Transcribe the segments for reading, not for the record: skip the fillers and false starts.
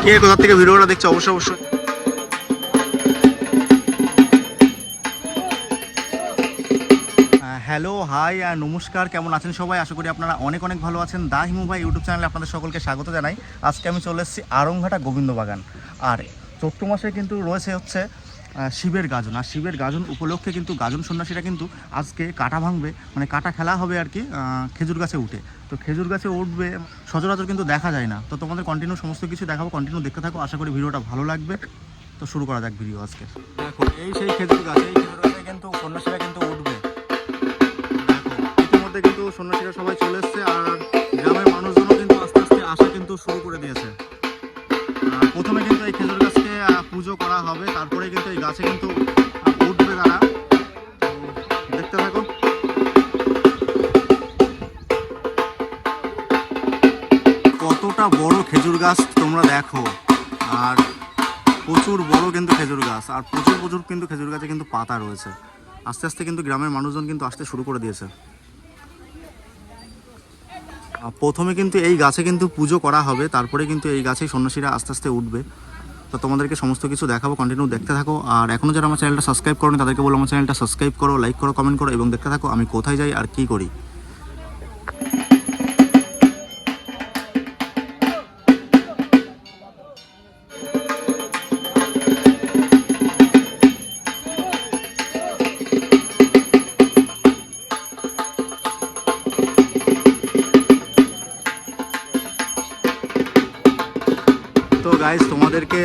কে কোথা থেকে ভিডিওটা দেখছে অবশ্যই অবশ্যই। হ্যালো হাই আর নমস্কার, কেমন আছেন সবাই? আশা করি আপনারা অনেক অনেক ভালো আছেন। দা হিমু ভাই ইউটিউব চ্যানেলে আপনাদের সকলকে স্বাগত জানাই। আজকে আমি চলে এসেছি আড়ংঘাটা গোবিন্দবাগান। আর চৈত্র মাসে কিন্তু রয়েছে হচ্ছে শিবের গাজন। আর শিবের গাজন উপলক্ষে কিন্তু গাজন সন্ন্যাসীরা কিন্তু আজকে কাটা ভাঙবে, মানে কাটা খেলা হবে আর কি, খেজুর গাছে উঠে। তো খেজুর গাছে উঠবে সচরাচর কিন্তু দেখা যায় না। তো তোমাদের কন্টিনিউ সমস্ত কিছু দেখাবো, কন্টিনিউ দেখতে থাকো। আশা করি ভিডিওটা ভালো লাগবে। তো শুরু করা যাক ভিডিও আজকে। দেখো এই সেই খেজুর গাছ, এই খেজুর গাছে কিন্তু সন্ন্যাসীরা কিন্তু উঠবে। ইতিমধ্যে কিন্তু সন্ন্যাসীরা সবাই চলে এসছে, আর গ্রামের মানুষজনও কিন্তু আস্তে আস্তে আসা কিন্তু শুরু করে দিয়েছে। প্রথমে কিন্তু এই খেজুর গাছকে পুজো করা হবে, তারপরে কিন্তু এই গাছে কিন্তু উঠবে তারা। দেখতে থাকো। কতটা বড় খেজুর গাছ তোমরা দেখো, আর প্রচুর বড় কিন্তু খেজুর গাছ, আর প্রচুর প্রচুর কিন্তু খেজুর গাছে কিন্তু পাতা রয়েছে। আস্তে আস্তে কিন্তু গ্রামের মানুষজন কিন্তু আসতে শুরু করে দিয়েছে। প্রথমে কিন্তু এই গাছে কিন্তু পুজো করা হবে, তারপরে কিন্তু এই গাছেই সন্ন্যাসীরা আস্তে আস্তে উঠবে। তো তোমাদেরকে সমস্ত কিছু দেখাবো, কন্টিনিউ দেখতে থাকো। আর এখনও যারা আমার চ্যানেলটা সাবস্ক্রাইব করো তাদেরকে বলো আমার চ্যানেলটা সাবস্ক্রাইব করো, লাইক করো, কমেন্ট করো এবং দেখতে থাকো আমি কোথায় যাই আর কী করি। তো গাইজ তোমাদেরকে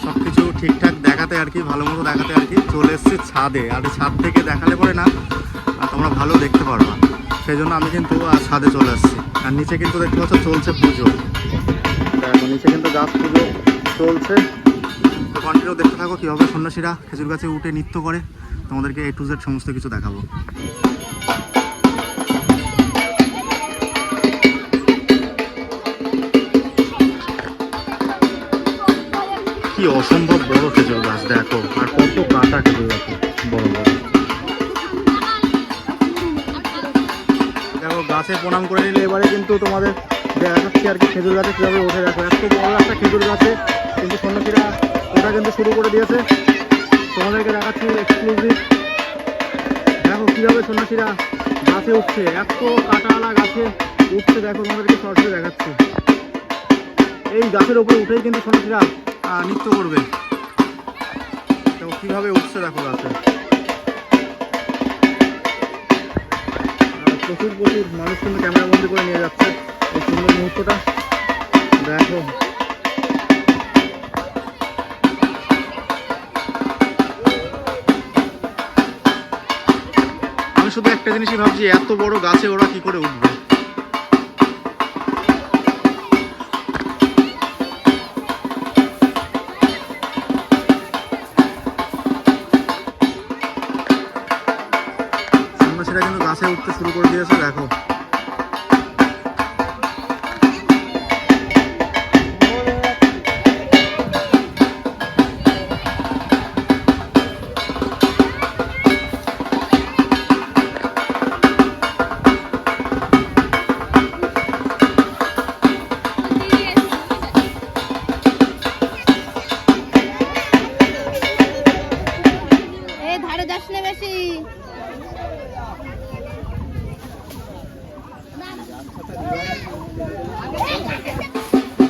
সব কিছু ঠিকঠাক দেখাতে আর কি, ভালো মতো দেখাতে আর কি চলে এসেছি ছাদে। আর ছাদ থেকে দেখালে পরে না তোমরা ভালো দেখতে পারবা, সেই জন্য আমি কিন্তু ছাদে চলে আসছি। আর নিচে কিন্তু দেখতে পাচ্ছ চলছে পুজো। দেখো নিচে কিন্তু গাছ পুজো চলছে। তো কন্টিনিউ দেখতে থাকো কীভাবে সন্ন্যাসীরা খেজুর গাছে উঠে নৃত্য করে। তোমাদেরকে A to Z সমস্ত কিছু দেখাবো। কি অসম্ভব বড় খেজুর গাছ দেখো, আর কত কাটা খেজুর গাছ বড় বড়। দেখো গাছে প্রণাম করে নিলে এবারে কিন্তু তোমাদের দেখাচ্ছি আর কি খেজুর গাছে কীভাবে ওঠে। দেখো এত বড় একটা খেজুর গাছে কিন্তু সন্ন্যাসীরা ওঠা কিন্তু শুরু করে দিয়েছে। তোমাদেরকে দেখাচ্ছি এক্সক্লুসিভ। দেখো কীভাবে সন্ন্যাসীরা গাছে উঠছে, এত কাটাওয়ালা গাছে উঠছে। দেখো তোমাদেরকে সরাসরি দেখাচ্ছি। এই গাছের ওপরে উঠেই কিন্তু সন্ন্যাসীরা নৃত্য করবে। দেখো কীভাবে উঠছে দেখো গাছে। প্রচুর প্রচুর মানুষ কিন্তু ক্যামেরা বন্দি করে নিয়ে যাচ্ছে এই সুন্দর মুহূর্তটা। দেখো আমি শুধু একটা জিনিসই ভাবছি, এত বড় গাছে ওরা কি করে উঠবে। সেটা কিন্তু গাছে উঠতে শুরু করে দিয়েছে। দেখো ধারে যাস না বেশি।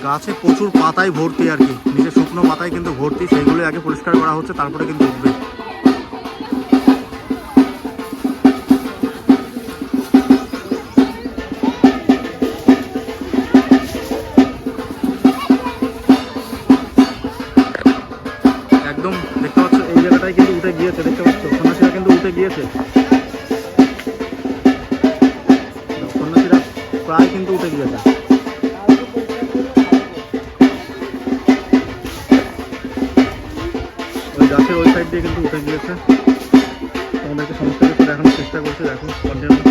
গাছে প্রচুর পাতায় ভর্তি আর কি, নিচে শুকনো পাতায় কিন্তু ভর্তি। সেইগুলো আগে পরিষ্কার করা হচ্ছে, তারপরে কিন্তু উঠবে। একদম দেখতে পাচ্ছ এই জায়গাটায় কিন্তু উঠে গিয়েছে। দেখতে পাচ্ছ সন্ন্যাসীরা কিন্তু উঠে গিয়েছে। সন্ন্যাসীরা প্রায় কিন্তু উঠে গিয়েছে। ওই গাছের ওই সাইড দিয়ে কিন্তু উঠে গিয়েছে। তোমাদেরকে সমস্ত কিছু দেখানোর চেষ্টা করছি। দেখো কন্টিনিউ।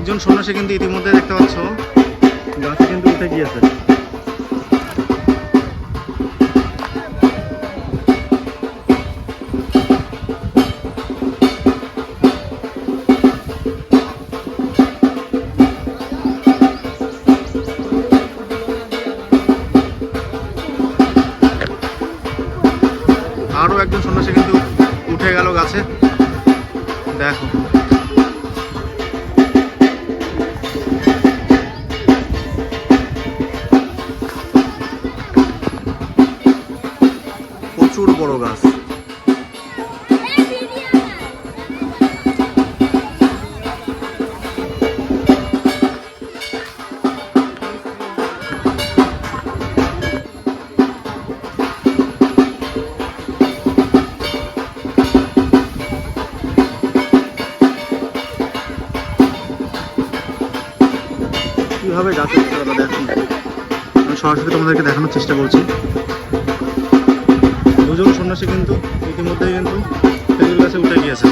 একজন সন্ন্যাসী কিন্তু ইতিমধ্যে দেখতে পাচ্ছ গাছে কিন্তু উঠে গিয়েছে। আরো একজন সন্ন্যাসী কিন্তু উঠে গেল গাছে, দেখো। প্রচুর বড় গাছ। কিভাবে গাছে উঠতে পারবে দেখুন, আমি সরাসরি তোমাদেরকে দেখানোর চেষ্টা করছি। দুজন সন্ন্যাসী কিন্তু ইতিমধ্যেই কিন্তু খেজুর গাছে উঠে গিয়েছে।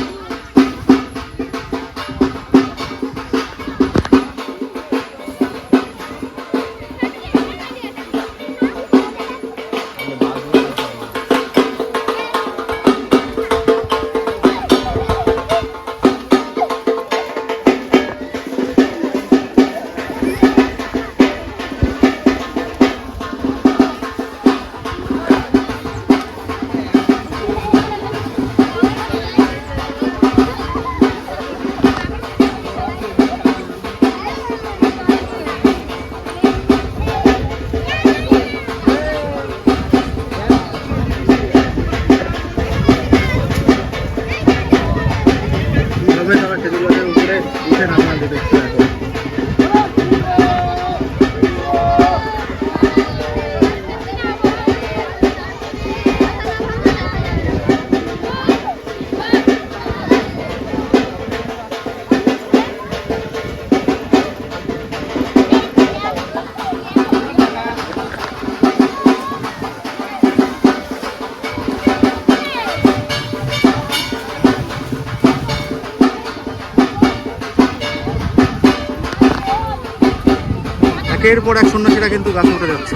একের পর এক সন্ন্যাসীরা কিন্তু গাছে উঠে যাচ্ছে।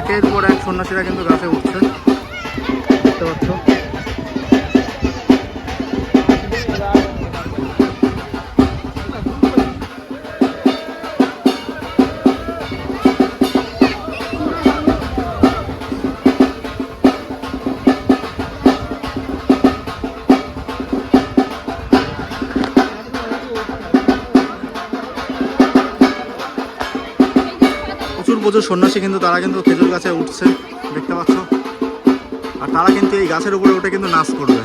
একের পর এক সন্ন্যাসীরা কিন্তু গাছে উঠছে, দেখতে পাচ্ছ। প্রচুর সন্ন্যাসী কিন্তু তারা কিন্তু খেজুর গাছে উঠছে, দেখতে পাচ্ছ। আর তারা কিন্তু এই গাছের উপরে উঠে কিন্তু নাচ করবে।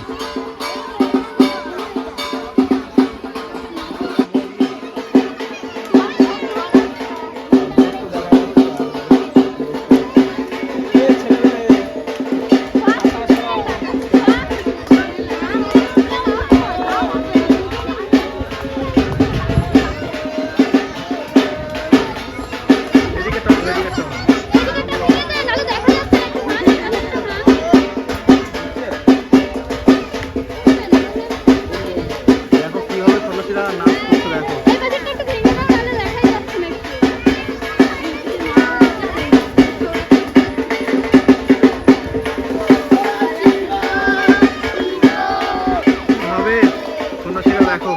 দেখো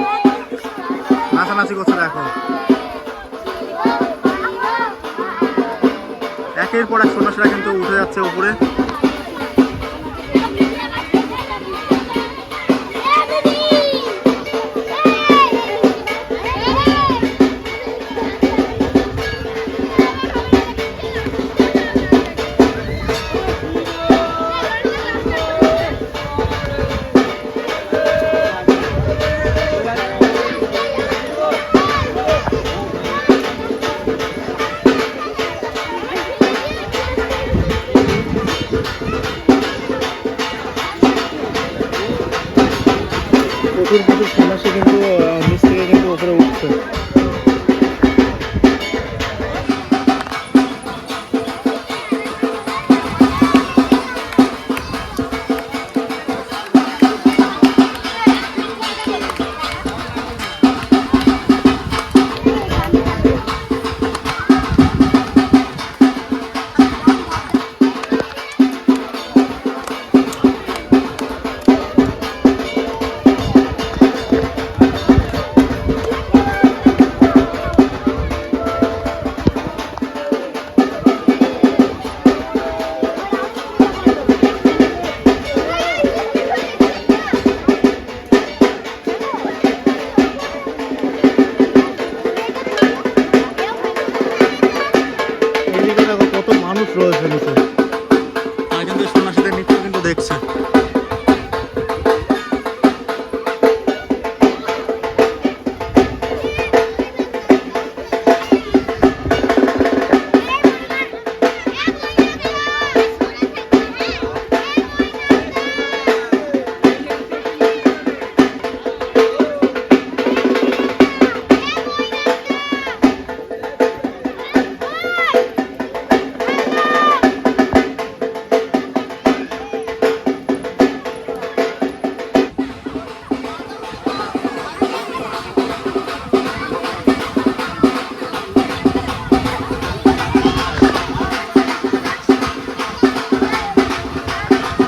নাচানাচি করছে, দেখো। একের পর এক সন্ন্যাসীরা কিন্তু উঠে যাচ্ছে উপরে। প্রচুর সন্ন্যাসী কিন্তু নিচ থেকে কিন্তু উপরে উঠছে।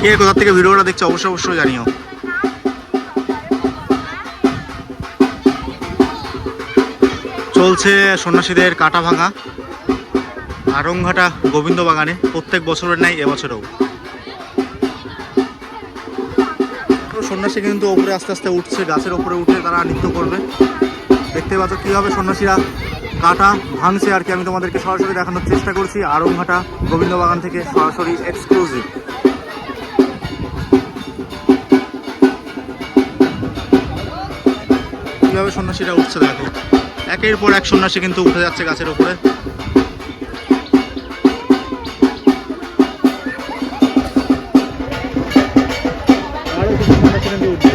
কে কোথা থেকে ভিডিওটা দেখছো অবশ্যই অবশ্যই জানিও। চলছে সন্ন্যাসীদের কাটা ভাঙা আরংঘাটা গোবিন্দ বাগানে, প্রত্যেক বছরের ন্যায় এবছরেও। সন্ন্যাসী কিন্তু ওপরে আস্তে আস্তে উঠছে, গাছের ওপরে উঠে তারা নৃত্য করবে। দেখতে পাচ্ছ কীভাবে সন্ন্যাসীরা কাটা ভাঙছে আর কি, আমি তোমাদেরকে সরাসরি দেখানোর চেষ্টা করছি আরংঘাটা গোবিন্দ বাগান থেকে, সরাসরি এক্সক্লুসিভ। কীভাবে সন্ন্যাসীরা উঠছে দেখো, একের পর এক সন্ন্যাসী কিন্তু উঠে যাচ্ছে গাছের উপরে। আরো কিছু সন্ন্যাসী কিন্তু উঠছে।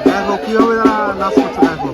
দেখো কিভাবে তারা নাচ করছে দেখো।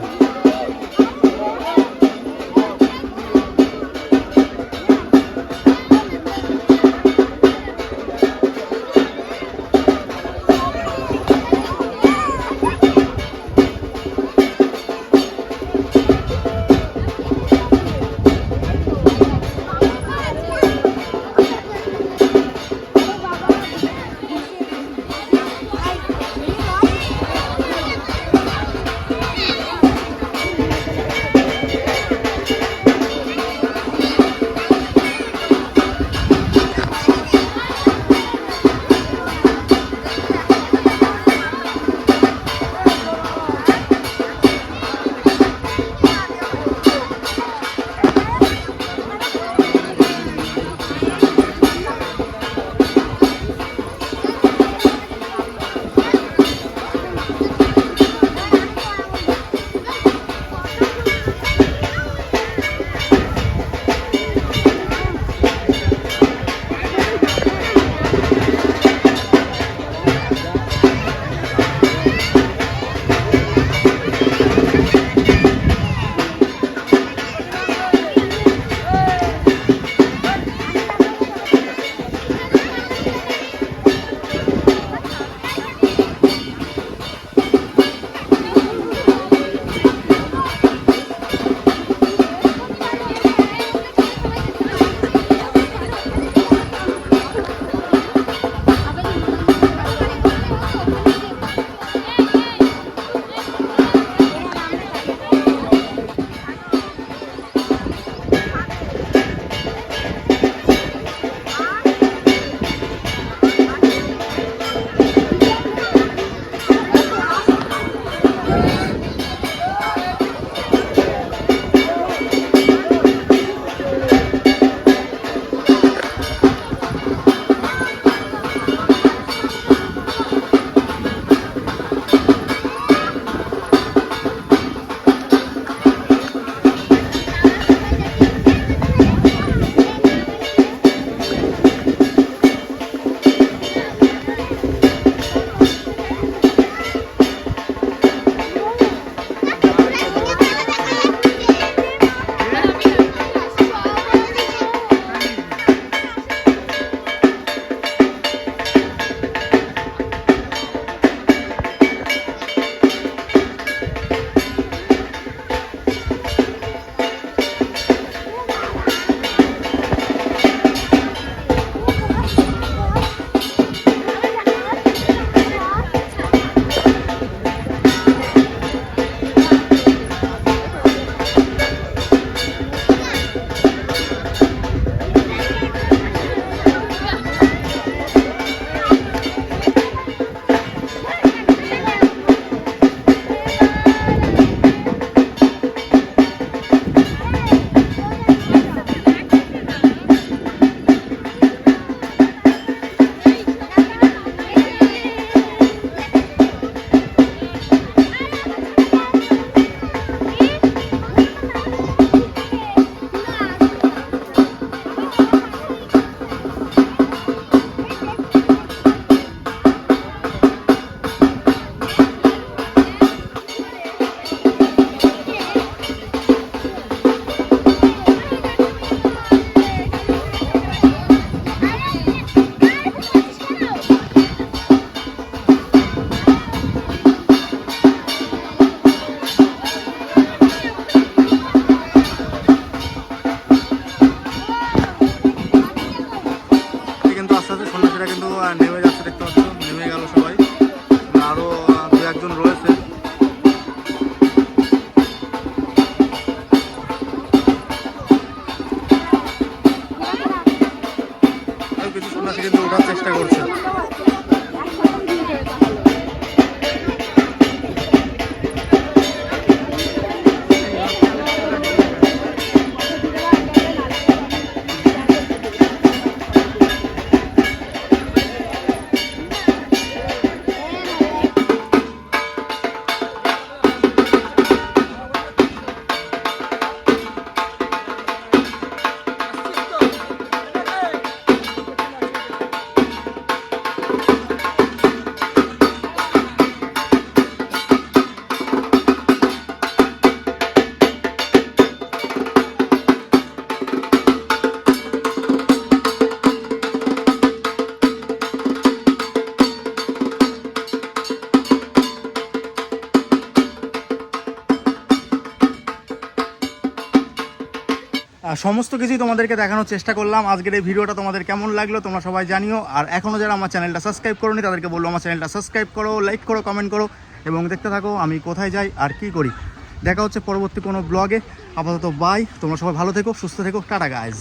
সমস্ত কিছুই তোমাদেরকে দেখানোর চেষ্টা করলাম। আজকের এই ভিডিওটা তোমাদের কেমন লাগলো তোমরা সবাই জানিও। আর এখনও যারা আমার চ্যানেলটা সাবস্ক্রাইব করোনি তাদেরকে বলবো আমার চ্যানেলটা সাবস্ক্রাইব করো, লাইক করো, কমেন্ট করো এবং দেখতে থাকো আমি কোথায় যাই আর কি করি। দেখা হচ্ছে পরবর্তী কোনো ব্লগে। আপাতত বাই, তোমরা সবাই ভালো থেকো, সুস্থ থেকো, টাটা গাইজ।